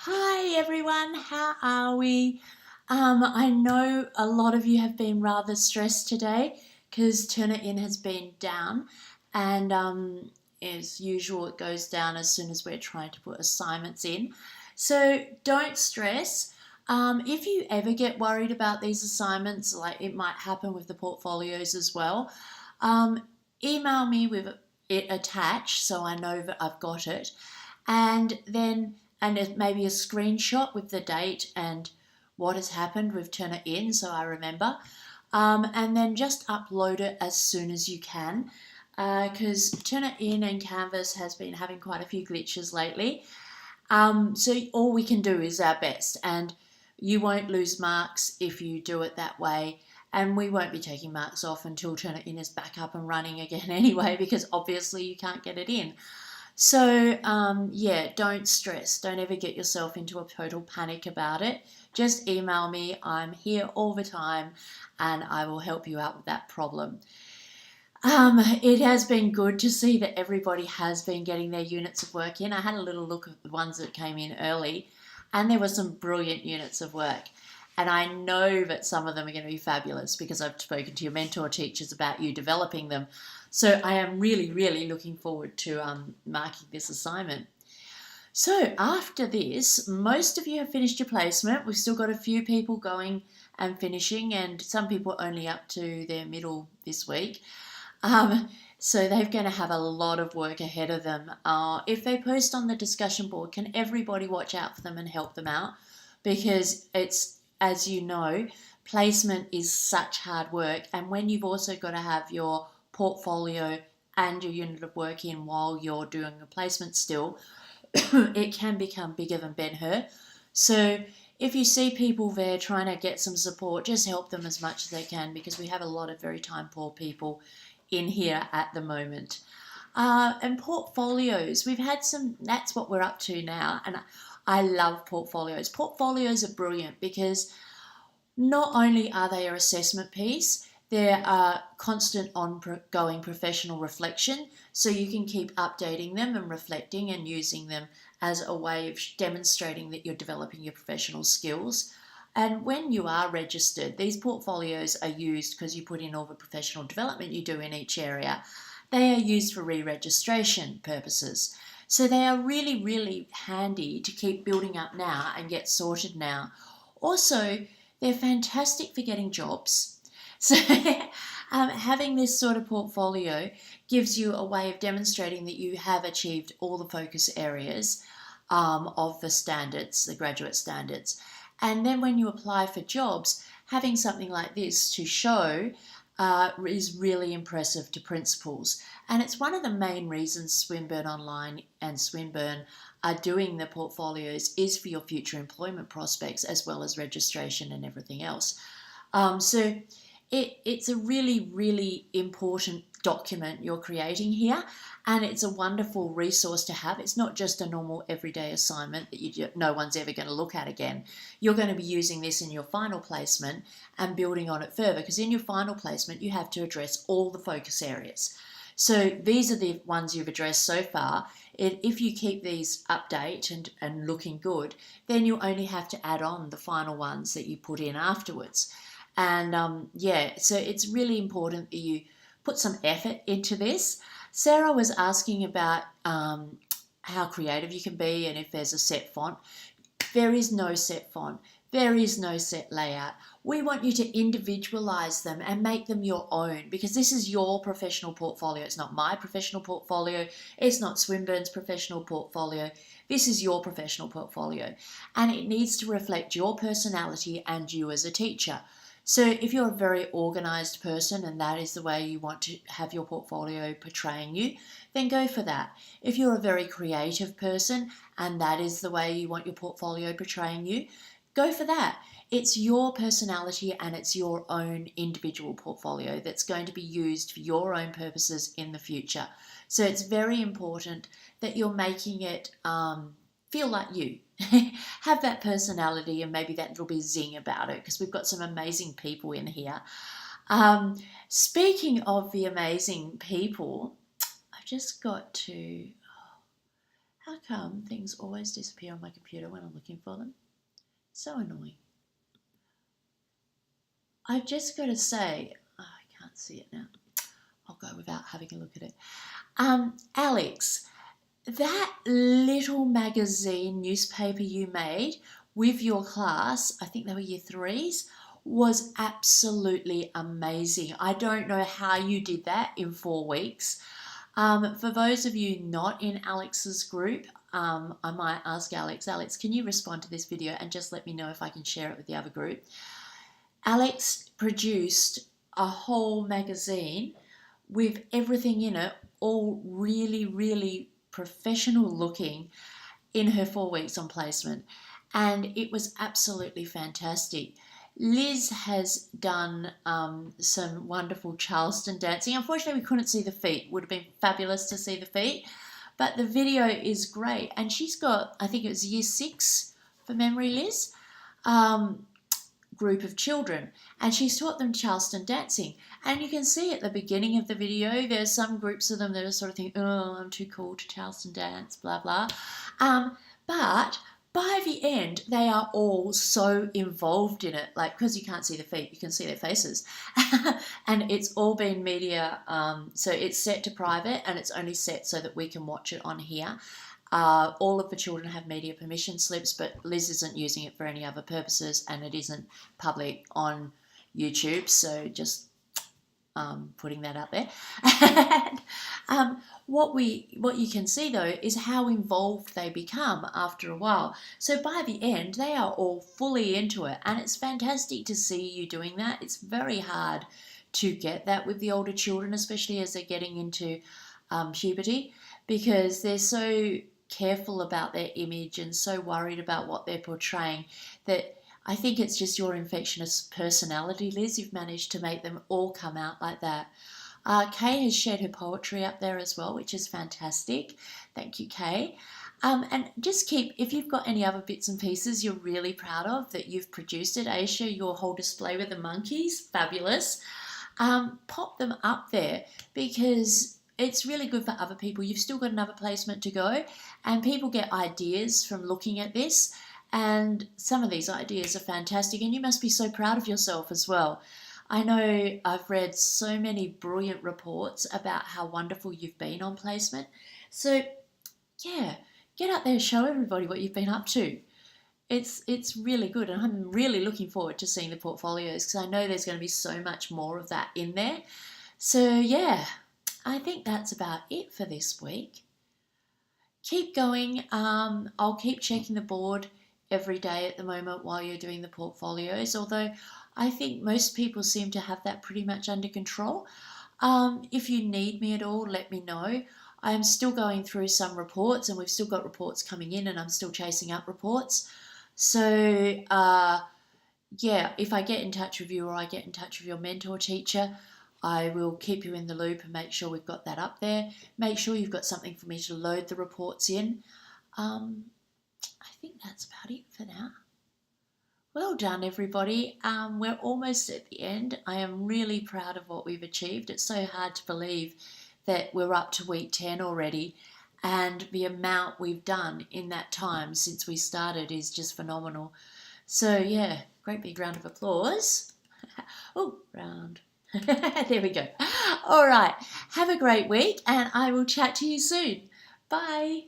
Hi everyone, how are we? I know a lot of you have been rather stressed today because Turnitin has been down, and as usual, it goes down as soon as we're trying to put assignments in. So don't stress. If you ever get worried about these assignments, like it might happen with the portfolios as well, um, email me with it attached so I know that I've got it, and then maybe a screenshot with the date and what has happened with Turnitin so I remember. And then just upload it as soon as you can because Turnitin and Canvas has been having quite a few glitches lately. So all we can do is our best, and you won't lose marks if you do it that way. And we won't be taking marks off until Turnitin is back up and running again anyway, because obviously you can't get it in. So, yeah, don't stress. Don't ever get yourself into a total panic about it. Just email me. I'm here all the time and I will help you out with that problem. It has been good to see that everybody has been getting their units of work in. I had a little look at the ones that came in early, and there were some brilliant units of work. And I know that some of them are going to be fabulous because I've spoken to your mentor teachers about you developing them. So I am really, really looking forward to marking this assignment. So after this, most of you have finished your placement. We've still got a few people going and finishing, and some people only up to their middle this week. So they're going to have a lot of work ahead of them. If they post on the discussion board, can everybody watch out for them and help them out? Because it's, as you know, placement is such hard work. And when you've also got to have your portfolio and your unit of work in while you're doing a placement still, it can become bigger than Ben-Hur. So if you see people there trying to get some support, just help them as much as they can, because we have a lot of very time poor people in here at the moment. And portfolios, we've had some, that's what we're up to now, and I love portfolios. Portfolios are brilliant because not only are they an assessment piece, they're a constant ongoing professional reflection, so you can keep updating them and reflecting and using them as a way of demonstrating that you're developing your professional skills. And when you are registered, these portfolios are used because you put in all the professional development you do in each area. They are used for re-registration purposes. So they are really, really handy to keep building up now and get sorted now. Also, they're fantastic for getting jobs. So having this sort of portfolio gives you a way of demonstrating that you have achieved all the focus areas of the standards, the graduate standards. And then when you apply for jobs, having something like this to show is really impressive to principals. And it's one of the main reasons Swinburne Online and Swinburne are doing the portfolios is for your future employment prospects as well as registration and everything else. So it's a really, really important document you're creating here, and it's a wonderful resource to have. It's not just a normal everyday assignment that no one's ever going to look at again. You're going to be using this in your final placement and building on it further, because in your final placement you have to address all the focus areas. So these are the ones you've addressed so far. If you keep these update and looking good, then you only have to add on the final ones that you put in afterwards. And yeah, so it's really important that you put some effort into this. Sarah was asking about how creative you can be and if there's a set font. There is no set font. There is no set layout. We want you to individualize them and make them your own, because this is your professional portfolio. It's not my professional portfolio. It's not Swinburne's professional portfolio. This is your professional portfolio, and it needs to reflect your personality and you as a teacher. So if you're a very organised person and that is the way you want to have your portfolio portraying you, then go for that. If you're a very creative person and that is the way you want your portfolio portraying you, go for that. It's your personality and it's your own individual portfolio that's going to be used for your own purposes in the future. So it's very important that you're making it feel like you. Have that personality and maybe that little bit zing about it, because we've got some amazing people in here. Speaking of the amazing people, I've just got to How come things always disappear on my computer when I'm looking for them? So annoying. I've just got to say, oh, I can't see it now. I'll go without having a look at it. Alex, that little magazine newspaper you made with your class, I think they were year threes, was absolutely amazing. I don't know how you did that in 4 weeks. For those of you not in Alex's group, I might ask Alex, can you respond to this video and just let me know if I can share it with the other group? Alex produced a whole magazine with everything in it, all really, really professional looking, in her 4 weeks on placement. And it was absolutely fantastic. Liz has done some wonderful Charleston dancing. Unfortunately, we couldn't see the feet. Would have been fabulous to see the feet. But the video is great. And she's got, I think it was year 6 for memory, Liz, group of children. And she's taught them Charleston dancing. And you can see at the beginning of the video, there's some groups of them that are sort of thinking, oh, I'm too cool to Charleston dance, blah, blah. But by the end, they are all so involved in it, like, because you can't see the feet, you can see their faces. And it's all been media, so it's set to private and it's only set so that we can watch it on here. All of the children have media permission slips, but Liz isn't using it for any other purposes and it isn't public on YouTube, so just putting that out there. And, what you can see though is how involved they become after a while. So by the end, they are all fully into it, and it's fantastic to see you doing that. It's very hard to get that with the older children, especially as they're getting into puberty, because they're so careful about their image and so worried about what they're portraying that I think it's just your infectious personality, Liz. You've managed to make them all come out like that. Kay has shared her poetry up there as well, which is fantastic. Thank you, Kay. And just keep, if you've got any other bits and pieces you're really proud of that you've produced at Aisha, your whole display with the monkeys, fabulous. Pop them up there because it's really good for other people. You've still got another placement to go, and people get ideas from looking at this. And some of these ideas are fantastic, and you must be so proud of yourself as well. I know I've read so many brilliant reports about how wonderful you've been on placement. So, yeah, get out there and show everybody what you've been up to. It's really good, and I'm really looking forward to seeing the portfolios because I know there's going to be so much more of that in there. So, yeah, I think that's about it for this week. Keep going. I'll keep checking the board every day at the moment while you're doing the portfolios, although I think most people seem to have that pretty much under control. If you need me at all, let me know. I'm still going through some reports, and we've still got reports coming in, and I'm still chasing up reports. So, yeah, if I get in touch with you or I get in touch with your mentor teacher, I will keep you in the loop and make sure we've got that up there. Make sure you've got something for me to load the reports in. I think that's about it for now. Well done, everybody. We're almost at the end. I am really proud of what we've achieved. It's so hard to believe that we're up to week 10 already, and the amount we've done in that time since we started is just phenomenal. So, yeah, great big round of applause. Oh, round. There we go. All right. Have a great week, and I will chat to you soon. Bye.